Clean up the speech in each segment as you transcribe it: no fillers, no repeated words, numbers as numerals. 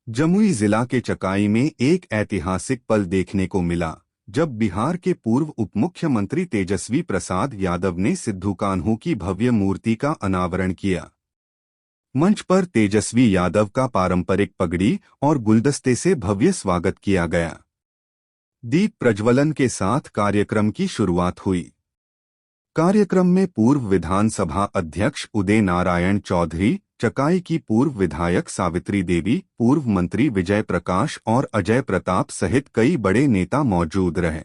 जमुई जिला के चकाई में एक ऐतिहासिक पल देखने को मिला जब बिहार के पूर्व उप मुख्यमंत्री तेजस्वी प्रसाद यादव ने सिद्धू कान्हू की भव्य मूर्ति का अनावरण किया। मंच पर तेजस्वी यादव का पारंपरिक पगड़ी और गुलदस्ते से भव्य स्वागत किया गया। दीप प्रज्वलन के साथ कार्यक्रम की शुरुआत हुई। कार्यक्रम में पूर्व विधानसभा अध्यक्ष उदय नारायण चौधरी, चकाई की पूर्व विधायक सावित्री देवी, पूर्व मंत्री विजय प्रकाश और अजय प्रताप सहित कई बड़े नेता मौजूद रहे।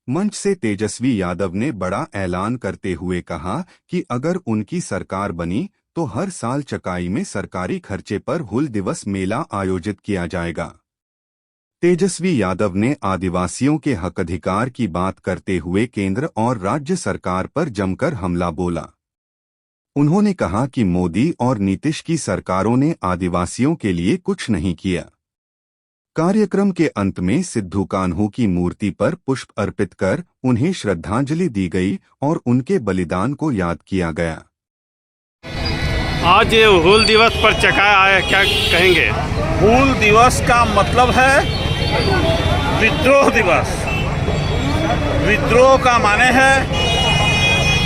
मंच से तेजस्वी यादव ने बड़ा ऐलान करते हुए कहा कि अगर उनकी सरकार बनी तो हर साल चकाई में सरकारी खर्चे पर हुल दिवस मेला आयोजित किया जाएगा। तेजस्वी यादव ने आदिवासियों के हक अधिकार की बात करते हुए केंद्र और राज्य सरकार पर जमकर हमला बोला। उन्होंने कहा कि मोदी और नीतीश की सरकारों ने आदिवासियों के लिए कुछ नहीं किया। कार्यक्रम के अंत में सिद्धू कान्हू की मूर्ति पर पुष्प अर्पित कर उन्हें श्रद्धांजलि दी गई और उनके बलिदान को याद किया गया। आज ये हूल दिवस पर चकाया आया, क्या कहेंगे? हूल दिवस का मतलब है विद्रोह दिवस। विद्रोह का माने है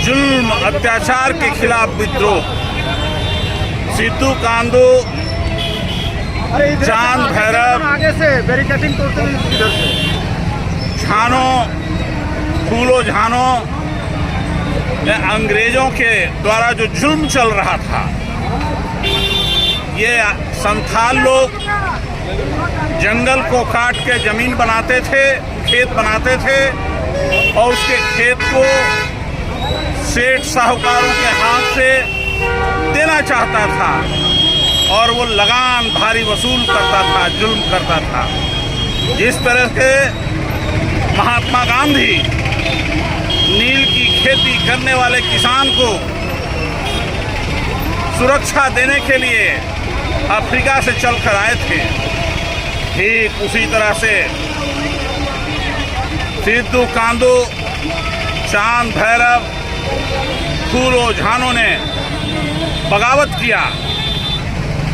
जुल्म अत्याचार के खिलाफ विद्रोह। सिद्धू कान्हू, चांद भैरव, आगे से बैरिकेडिंग तोड़ते हुए इधर से झानो, फूलो झानो ने अंग्रेजों के द्वारा जो जुल्म चल रहा था, ये संथाल लोग जंगल को काट के जमीन बनाते थे, खेत बनाते थे और उसके खेत को सेठ साहूकारों के हाथ से देना चाहता था और वो लगान भारी वसूल करता था, जुल्म करता था। जिस तरह के महात्मा गांधी नील की खेती करने वाले किसान को सुरक्षा देने के लिए अफ्रीका से चलकर आए थे, ठीक उसी तरह से सिद्धू कान्हू, चांद भैरव, फूलो झानो ने बगावत किया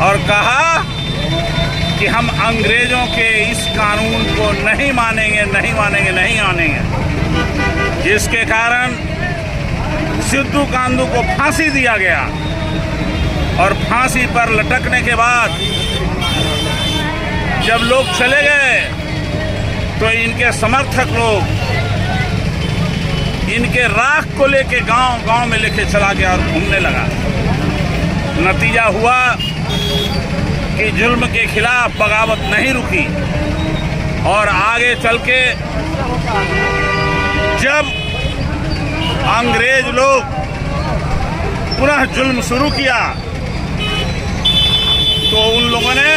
और कहा कि हम अंग्रेजों के इस कानून को नहीं मानेंगे, नहीं मानेंगे, नहीं मानेंगे। जिसके कारण सिद्धू कान्हू को फांसी दिया गया और फांसी पर लटकने के बाद जब लोग चले गए तो इनके समर्थक लोग इनके राख को लेके गांव-गांव में लेके चला गया और घूमने लगा। नतीजा हुआ कि जुल्म के खिलाफ बगावत नहीं रुकी और आगे चल के जब अंग्रेज लोग पुनः जुल्म शुरू किया तो उन लोगों ने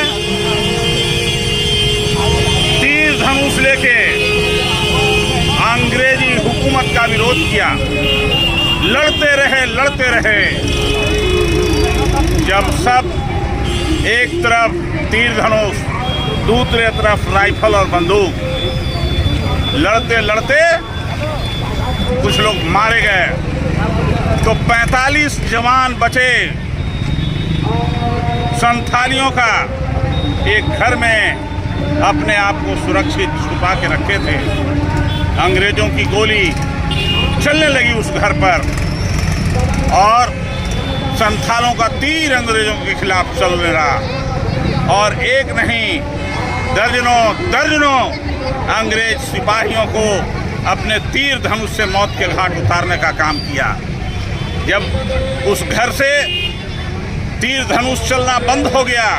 तीर धनुष लेके अंग्रेजी हुकूमत का विरोध किया। लड़ते रहे। जब सब एक तरफ तीर धनुष, दूसरे तरफ राइफल और बंदूक, लड़ते कुछ लोग मारे गए तो 45 जवान बचे। संथालियों का एक घर में अपने आप को सुरक्षित छुपा के रखे थे। अंग्रेजों की गोली चलने लगी उस घर पर और संथालों का तीर अंग्रेजों के खिलाफ चल रहा और एक नहीं दर्जनों अंग्रेज सिपाहियों को अपने तीर धनुष से मौत के घाट उतारने का काम किया। जब उस घर से तीर धनुष चलना बंद हो गया,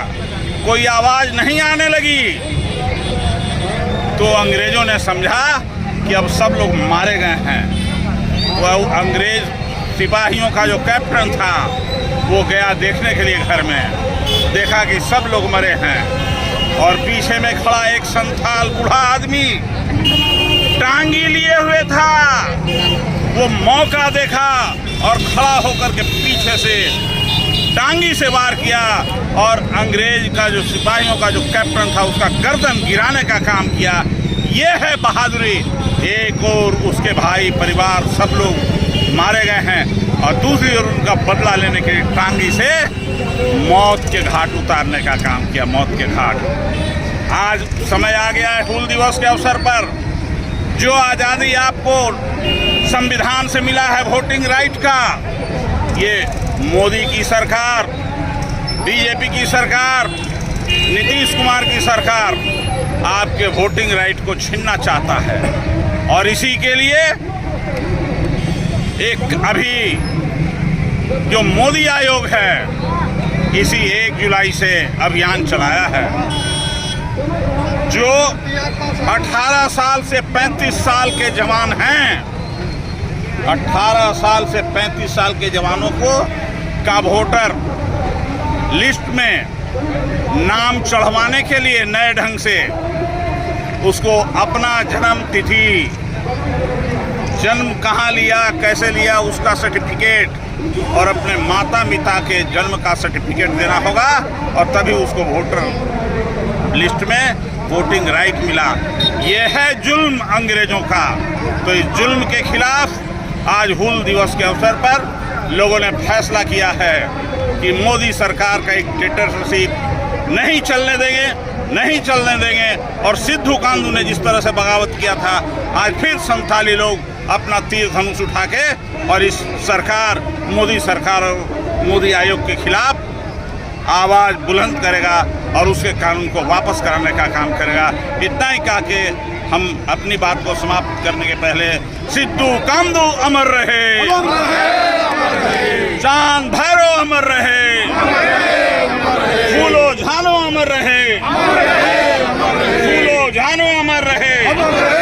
कोई आवाज नहीं आने लगी, तो अंग्रेजों ने समझा कि अब सब लोग मारे गए हैं। वह अंग्रेज सिपाहियों का जो कैप्टन था वो गया देखने के लिए घर में, देखा कि सब लोग मरे हैं और पीछे में खड़ा एक संथाल बूढ़ा आदमी टांगी लिए हुए था। वो मौका देखा और खड़ा होकर के पीछे से टांगी से वार किया और अंग्रेज का जो सिपाहियों का जो कैप्टन था उसका गर्दन गिराने का काम किया। ये है बहादुरी। एक और उसके भाई परिवार सब लोग मारे गए हैं। और दूसरी ओर उनका बदला लेने के टांगी से मौत के घाट उतारने का काम किया, मौत के घाट। आज समय आ गया है हूल दिवस के अवसर पर, जो आज़ादी आपको संविधान से मिला है वोटिंग राइट का, ये मोदी की सरकार, बीजेपी की सरकार, नीतीश कुमार की सरकार आपके वोटिंग राइट को छीनना चाहता है। और इसी के लिए एक अभी जो मोदी आयोग है, इसी 1 जुलाई से अभियान चलाया है, जो 18 साल से 35 साल के जवान हैं, 18 साल से 35 साल के जवानों को का वोटर लिस्ट में नाम चढ़वाने के लिए नए ढंग से उसको अपना जन्म तिथि, जन्म कहाँ लिया, कैसे लिया, उसका सर्टिफिकेट और अपने माता पिता के जन्म का सर्टिफिकेट देना होगा, और तभी उसको वोटर लिस्ट में वोटिंग राइट मिला। यह है जुल्म अंग्रेजों का। तो इस जुल्म के खिलाफ आज हूल दिवस के अवसर पर लोगों ने फैसला किया है कि मोदी सरकार का एक डिक्टेटरशिप नहीं चलने देंगे, नहीं चलने देंगे। और सिद्धू कांदू ने जिस तरह से बगावत किया था, आज फिर संथाली लोग अपना तीर धनुष उठा के और इस सरकार, मोदी सरकार और मोदी आयोग के खिलाफ आवाज़ बुलंद करेगा और उसके कानून को वापस कराने का काम करेगा। इतना ही कहा के हम अपनी बात को समाप्त करने के पहले, सिद्धू कांदू अमर रहे, चांद भैरव अमर रहे, फूलो झानो अमर रहे, फूलो झानो अमर रहे।